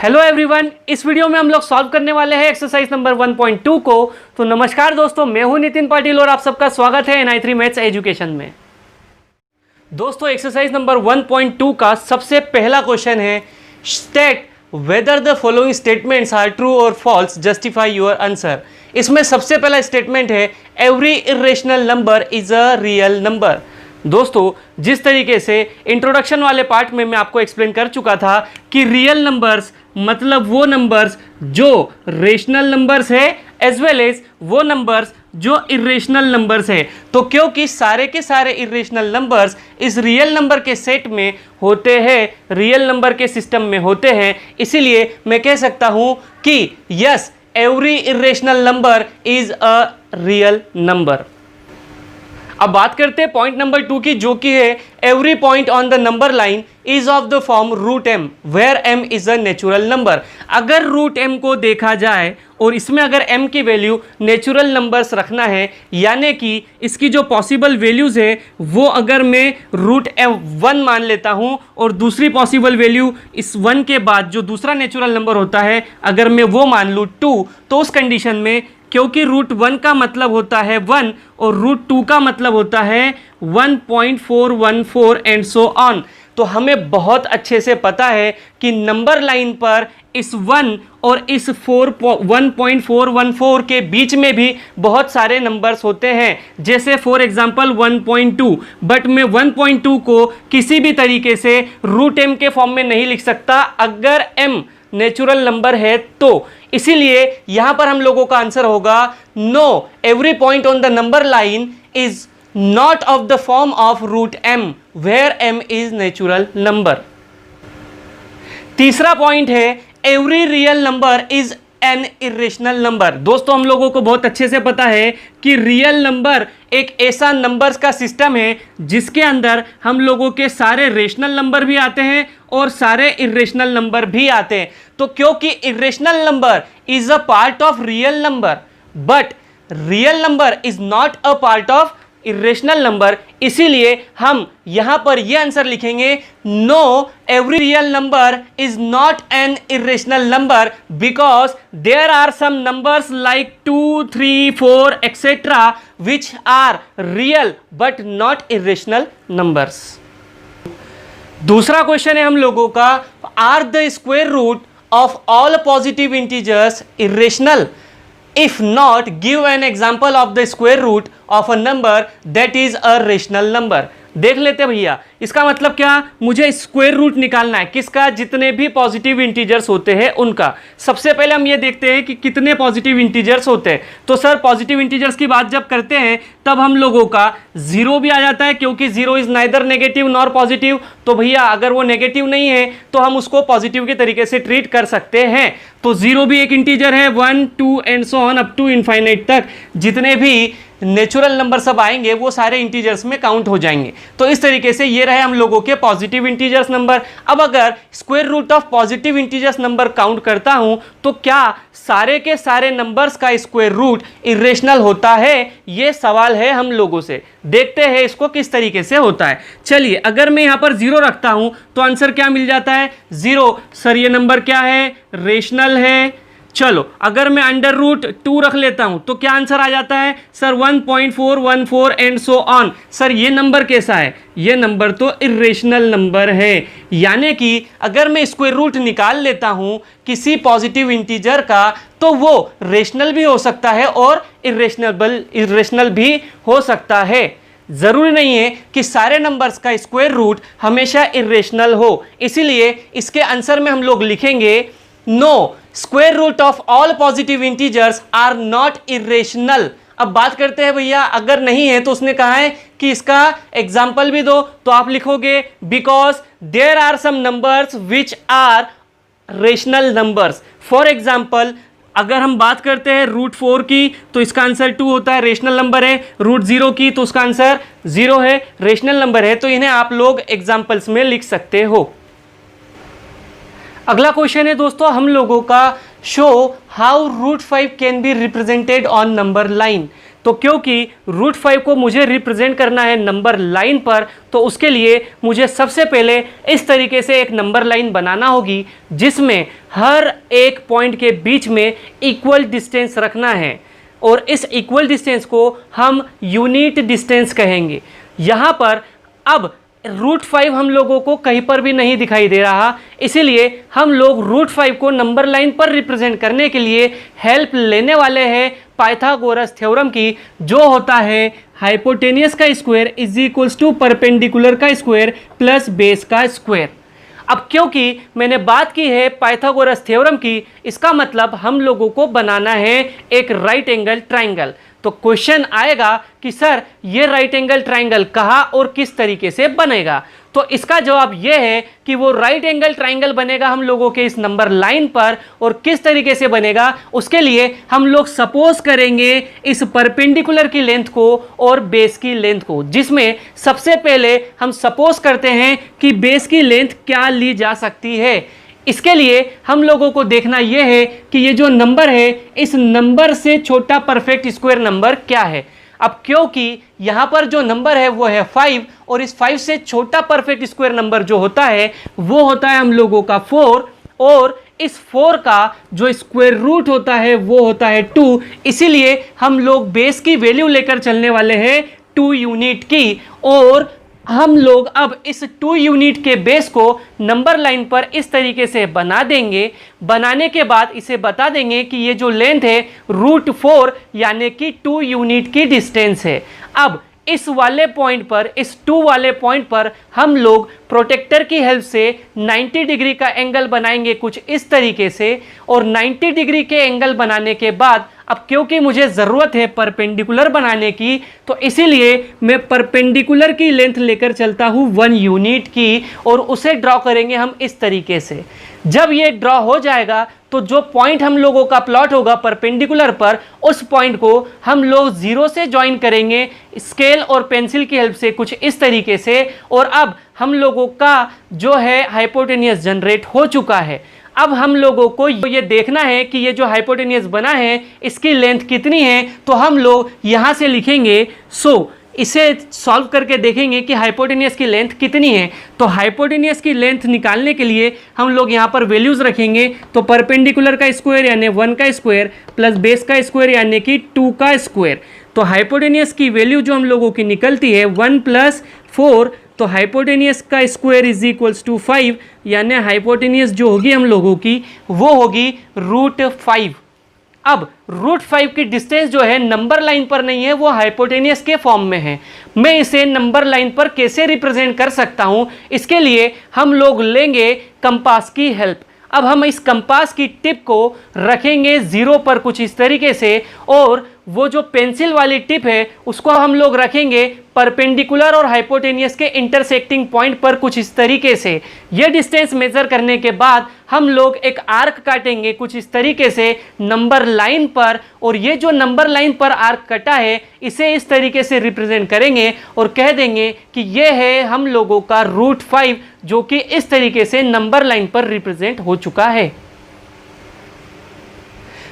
Hello everyone, इस video में हम लोग सॉल्व करने वाले हैं एक्सरसाइज नंबर 1.2 को। तो नमस्कार दोस्तों, मैं हूं नितिन पाटिल और आप सबका स्वागत है NI3 मैथ्स एजुकेशन में। दोस्तों, एक्सरसाइज नंबर 1.2 का सबसे पहला क्वेश्चन है state whether the following statements are true और फॉल्स, जस्टिफाई योर आंसर। इसमें सबसे पहला स्टेटमेंट है every irrational number is a real number. दोस्तों, जिस तरीके से इंट्रोडक्शन वाले पार्ट में मैं आपको एक्सप्लेन कर चुका था कि रियल नंबर्स मतलब वो नंबर्स जो रेशनल नंबर्स है एज वेल एज वो नंबर्स जो इरेशनल नंबर्स है। तो क्योंकि सारे के सारे इरेशनल नंबर्स इस रियल नंबर के सेट में होते हैं, रियल नंबर के सिस्टम में होते हैं, इसीलिए मैं कह सकता हूं कि yes, every irrational number is a real number. अब बात करते हैं पॉइंट नंबर 2 की, जो कि है every point on the number line is of the form root m where m is a natural number. अगर रूट m को देखा जाए और इसमें अगर m की वैल्यू नेचुरल नंबर्स रखना है, यानी कि इसकी जो पॉसिबल वैल्यूज है वो अगर मैं रूट m1 मान लेता हूं और दूसरी पॉसिबल वैल्यू इस 1 के बाद जो दूसरा नेचुरल नंबर होता है अगर मैं वो मान लूँ 2, तो उस कंडीशन में क्योंकि रूट 1 का मतलब होता है 1 और रूट 2 का मतलब होता है 1.414 एंड सो ऑन, तो हमें बहुत अच्छे से पता है कि नंबर लाइन पर इस 1 और इस 1.414 के बीच में भी बहुत सारे नंबर्स होते हैं, जैसे फॉर एग्जांपल 1.2। बट मैं 1.2 को किसी भी तरीके से रूट m के फॉर्म में नहीं लिख सकता अगर m नेचुरल नंबर है तो। इसीलिए यहां पर हम लोगों का आंसर होगा no, every point on the number line is not of the form of root m where m is natural number. तीसरा पॉइंट है every real number is an irrational number. दोस्तों, हम लोगों को बहुत अच्छे से पता है कि रियल नंबर एक ऐसा नंबर्स का सिस्टम है जिसके अंदर हम लोगों के सारे रेशनल नंबर भी आते हैं और सारे इरेशनल नंबर भी आते हैं। तो क्योंकि irrational number is a part of real number but real number is not a part of irrational number, इसीलिए हम यहां पर यह आंसर लिखेंगे no, every real number is not an irrational number because there are some numbers like 2, 3, 4 etcetera which are real but not irrational numbers. दूसरा question है हम लोगों का, are the square root of all positive integers irrational? If not, give an example of the square root of a number that is a rational number. देख लेते हैं भैया, इसका मतलब क्या, मुझे स्क्वायर रूट निकालना है किसका, जितने भी पॉजिटिव इंटीजर्स होते हैं उनका। सबसे पहले हम ये देखते हैं कि कितने पॉजिटिव इंटीजर्स होते हैं। तो सर, पॉजिटिव इंटीजर्स की बात जब करते हैं तब हम लोगों का जीरो भी आ जाता है, क्योंकि zero is neither negative nor positive. तो भैया अगर वो नेगेटिव नहीं है तो हम उसको पॉजिटिव के तरीके से ट्रीट कर सकते हैं। तो जीरो भी एक इंटीजर है, 1, 2 and so on up to infinite तक जितने भी नेचुरल नंबर सब आएंगे वो सारे इंटीजर्स में काउंट हो जाएंगे। तो इस तरीके से ये रहे हम लोगों के पॉजिटिव इंटीजर्स नंबर। अब अगर square root of positive integers number count करता हूं तो क्या सारे के सारे नंबर्स का स्क्वायर रूट इरेशनल होता है? ये सवाल है हम लोगों से। देखते हैं इसको किस तरीके से होता है। चलिए, अगर मैं यहां पर 0 रखता हूं तो आंसर क्या मिल जाता है? 0। सर, ये नंबर क्या है? रेशनल है। चलो, अगर मैं अंडर रूट 2 रख लेता हूं तो क्या आंसर आ जाता है? Sir 1.414 and so on. Sir, ये नंबर कैसा है? ये नंबर तो इरेशनल नंबर है। यानी कि अगर मैं स्क्वायर रूट निकाल लेता हूं किसी पॉजिटिव इंटीजर का तो वो रेशनल भी हो सकता है और इरेशनल भी हो सकता है। जरूरी नहीं है कि सारे नंबर्स का स्क्वायर रूट हमेशा इरेशनल हो, इसीलिए इसके आंसर में हम लोग लिखेंगे no, square root of all positive integers are not irrational. अब बात करते हैं भैया, अगर नहीं है तो उसने कहा है कि इसका एग्जाम्पल भी दो, तो आप लिखोगे because there are some numbers which are rational numbers. For example, अगर हम बात करते हैं रूट 4 की तो इसका आंसर 2 होता है, रेशनल नंबर है। रूट 0 की तो उसका आंसर 0 है, रेशनल नंबर है। तो इन्हें आप लोग एग्जाम्पल्स में लिख सकते हो। अगला क्वेश्चन है दोस्तों हम लोगों का, show how root 5 can be represented on number line. तो क्योंकि रूट 5 को मुझे रिप्रेजेंट करना है नंबर लाइन पर, तो उसके लिए मुझे सबसे पहले इस तरीके से एक नंबर लाइन बनाना होगी जिसमें हर एक पॉइंट के बीच में इक्वल डिस्टेंस रखना है और इस इक्वल डिस्टेंस को हम यूनिट डिस्टेंस कहेंगे। यहाँ पर अब रूट 5 हम लोगों को कहीं पर भी नहीं दिखाई दे रहा, इसीलिए हम लोग रूट 5 को नंबर लाइन पर रिप्रेजेंट करने के लिए हेल्प लेने वाले हैं पाइथागोरस थ्योरम की, जो होता है हाइपोटेनियस का square is equals to perpendicular का स्क्वायर प्लस बेस का स्क्वायर। अब क्योंकि मैंने बात की है पाइथागोरस थ्योरम की, इसका मतलब हम लोगों को बनाना है एक राइट एंगल ट्राइंगल। तो क्वेश्चन आएगा कि सर ये राइट एंगल ट्राइंगल कहाँ और किस तरीके से बनेगा, तो इसका जवाब ये है कि वो राइट एंगल ट्राइंगल बनेगा हम लोगों के इस नंबर लाइन पर। और किस तरीके से बनेगा उसके लिए हम लोग सपोज करेंगे इस परपेंडिकुलर की लेंथ को और बेस की लेंथ को, जिसमें सबसे पहले हम सपोज करते हैं कि बेस की लेंथ क्या ली जा सकती है। इसके लिए हम लोगों को देखना यह है कि ये जो नंबर है इस नंबर से छोटा परफेक्ट स्क्वायर नंबर क्या है। अब क्योंकि यहाँ पर जो नंबर है वो है 5 और इस 5 से छोटा परफेक्ट स्क्वायर नंबर जो होता है वो होता है हम लोगों का 4, और इस 4 का जो स्क्वायर रूट होता है वो होता है 2। इसीलिए हम लोग बेस की वैल्यू लेकर चलने वाले हैं 2 यूनिट की, और हम लोग अब इस 2 यूनिट के बेस को नंबर लाइन पर इस तरीके से बना देंगे। बनाने के बाद इसे बता देंगे कि ये जो लेंथ है रूट 4 यानी कि 2 यूनिट की डिस्टेंस है। अब इस वाले पॉइंट पर, इस 2 वाले पॉइंट पर हम लोग प्रोटेक्टर की हेल्प से 90 डिग्री का एंगल बनाएंगे कुछ इस तरीके से, और 90 डिग्री के एंगल बनाने के बाद अब क्योंकि मुझे ज़रूरत है परपेंडिकुलर बनाने की, तो इसीलिए मैं परपेंडिकुलर की लेंथ लेकर चलता हूँ 1 यूनिट की, और उसे ड्रॉ करेंगे हम इस तरीके से। जब ये ड्रॉ हो जाएगा तो जो पॉइंट हम लोगों का प्लॉट होगा परपेंडिकुलर पर, उस पॉइंट को हम लोग 0 से ज्वाइन करेंगे स्केल और पेंसिल की हेल्प से कुछ इस तरीके से, और अब हम लोगों का जो है हाइपोटेनियस जनरेट हो चुका है। अब हम लोगों को ये देखना है कि ये जो हाइपोटेनियस बना है इसकी लेंथ कितनी है, तो हम लोग यहाँ से लिखेंगे। इसे सॉल्व करके देखेंगे कि हाइपोटेनियस की लेंथ कितनी है। तो हाइपोटेनियस की लेंथ निकालने के लिए हम लोग यहाँ पर वैल्यूज़ रखेंगे। तो परपेंडिकुलर का स्क्वायर यानी 1 का स्क्वायर प्लस बेस का स्क्वायर यानी कि 2 का स्क्वायर। तो हाइपोटेनियस की वैल्यू जो हम लोगों की निकलती है 1 + 4, तो हाइपोटेनियस का स्क्वायर इज इक्वल्स टू 5, यानी हाइपोटेनियस जो होगी हम लोगों की वो होगी रूट 5। अब रूट 5 की डिस्टेंस जो है नंबर लाइन पर नहीं है, वो हाइपोटेनियस के फॉर्म में है। मैं इसे नंबर लाइन पर कैसे रिप्रेजेंट कर सकता हूं, इसके लिए हम लोग लेंगे कंपास की हेल्प। अब हम इस कंपास की टिप को रखेंगे 0 पर कुछ इस तरीके से, और वो जो पेंसिल वाली टिप है उसको हम लोग रखेंगे परपेंडिकुलर और हाइपोटेनियस के इंटरसेक्टिंग पॉइंट पर कुछ इस तरीके से। ये डिस्टेंस मेजर करने के बाद हम लोग एक आर्क काटेंगे कुछ इस तरीके से नंबर लाइन पर, और ये जो नंबर लाइन पर आर्क कटा है इसे इस तरीके से रिप्रेजेंट करेंगे और कह देंगे कि ये है हम लोगों का रूट 5, जो कि इस तरीके से नंबर लाइन पर रिप्रेजेंट हो चुका है।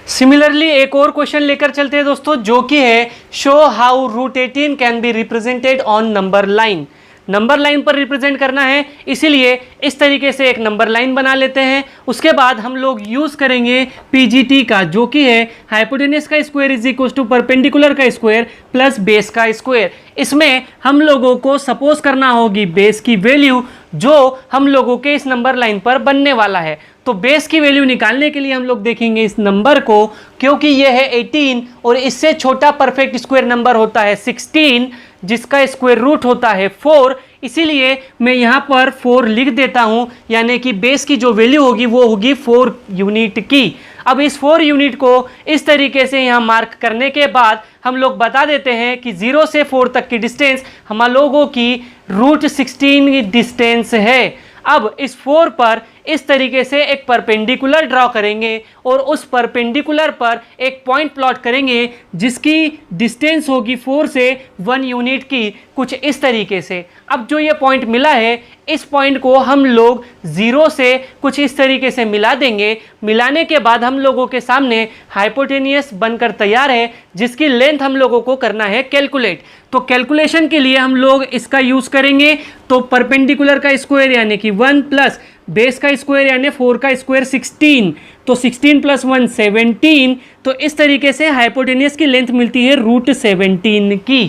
सिमिलरली एक और क्वेश्चन लेकर चलते हैं दोस्तों, जो कि है show how root 18 can be represented on number line. Number line पर रिप्रेजेंट करना है, इसीलिए इस तरीके से एक नंबर लाइन बना लेते हैं। उसके बाद हम लोग यूज करेंगे पीजीटी का, जो कि है हाइपोटेनियस का square is equal to perpendicular का स्क्वायर प्लस बेस का स्क्वायर। इसमें हम लोगों को सपोज करना होगी बेस की वैल्यू जो हम लोगों के इस नंबर लाइन पर बनने वाला है। तो बेस की वैल्यू निकालने के लिए हम लोग देखेंगे इस नंबर को, क्योंकि यह है 18 और इससे छोटा परफेक्ट स्क्वायर नंबर होता है 16, जिसका स्क्वायर रूट होता है 4। इसीलिए मैं यहाँ पर 4 लिख देता हूँ, यानी कि बेस की जो वैल्यू होगी वो होगी 4 यूनिट की। अब इस 4 यूनिट को इस तरीके से यहाँ मार्क करने के बाद हम लोग बता देते हैं कि 0 से 4 तक की डिस्टेंस हम लोगों की रूट 16 की डिस्टेंस है। अब इस 4 पर इस तरीके से एक परपेंडिकुलर ड्रॉ करेंगे और उस परपेंडिकुलर पर एक पॉइंट प्लॉट करेंगे जिसकी डिस्टेंस होगी 4 से 1 यूनिट की, कुछ इस तरीके से। अब जो ये पॉइंट मिला है, इस पॉइंट को हम लोग 0 से कुछ इस तरीके से मिला देंगे। मिलाने के बाद हम लोगों के सामने हाइपोटेनियस बनकर तैयार है, जिसकी लेंथ हम लोगों को करना है कैलकुलेट। तो कैलकुलेशन के लिए हम लोग इसका यूज करेंगे। तो परपेंडिकुलर का स्क्वायर यानी कि 1 प्लस बेस का स्क्वायर यानी 4 का स्क्वायर 16, तो 16 प्लस 1 17। तो इस तरीके से हाइपोटेनियस की लेंथ मिलती है √17 की।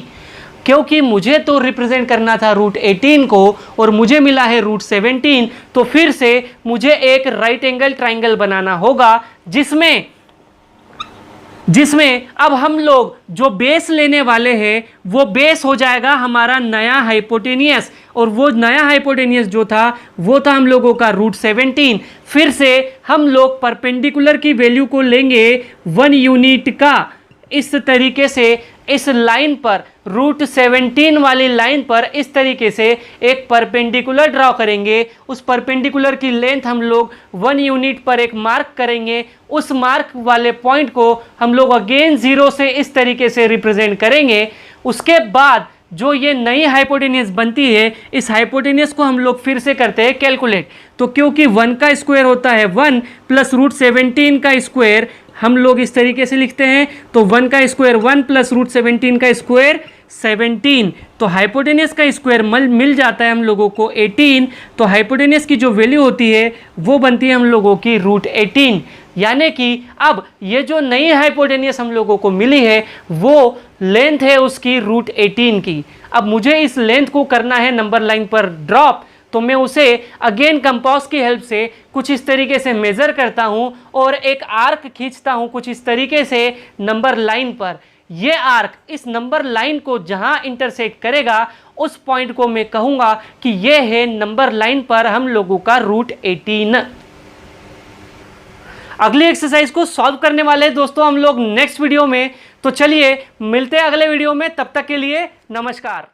क्योंकि मुझे तो रिप्रेजेंट करना था √18 को और मुझे मिला है √17, तो फिर से मुझे एक राइट एंगल ट्राइंगल बनाना होगा जिसमें अब हम लोग जो बेस लेने वाले हैं वो बेस हो जाएगा हमारा नया हाइपोटेनियस, और वो नया हाइपोटेनियस जो था वो था हम लोगों का √17। फिर से हम लोग परपेंडिकुलर की वैल्यू को लेंगे 1 यूनिट का, इस तरीके से इस लाइन पर √17 वाली लाइन पर इस तरीके से एक परपेंडिकुलर ड्रॉ करेंगे। उस परपेंडिकुलर की लेंथ हम लोग 1 यूनिट पर एक मार्क करेंगे। उस मार्क वाले पॉइंट को हम लोग अगेन 0 से इस तरीके से रिप्रेजेंट करेंगे। उसके बाद जो ये नई हाइपोटेनियस बनती है, इस हाइपोटेनियस को हम लोग फिर से करते हैं कैलकुलेट। तो क्योंकि 1 का स्क्वायर होता है 1 प्लस √17 का स्क्वायर हम लोग इस तरीके से लिखते हैं, तो 1 का स्क्वायर 1 प्लस √17 का स्क्वायर 17। तो हाइपोटेनियस का स्क्वायर मिल जाता है हम लोगों को 18। तो हाइपोटेनियस की जो वैल्यू होती है वो बनती है हम लोगों की √18। यानी कि अब ये जो नई हाइपोटेनियस हम लोगों को मिली है वो लेंथ है उसकी √18 की। अब मुझे इस लेंथ को करना है नंबर लाइन पर ड्रॉप, तो मैं उसे अगेन कंपास की हेल्प से कुछ इस तरीके से मेज़र करता हूं और एक आर्क खींचता हूं कुछ इस तरीके से नंबर लाइन पर। ये आर्क इस नंबर लाइन को जहां इंटरसेक्ट करेगा उस पॉइंट को मैं कहूंगा कि ये है नंबर लाइन पर हम लोगों का √18। अगली एक्सरसाइज को सॉल्व करने वाले हैं दोस्तों हम लोग नेक्स्ट वीडियो में। तो चलिए मिलते हैं अगले वीडियो में, तब तक के लिए नमस्कार।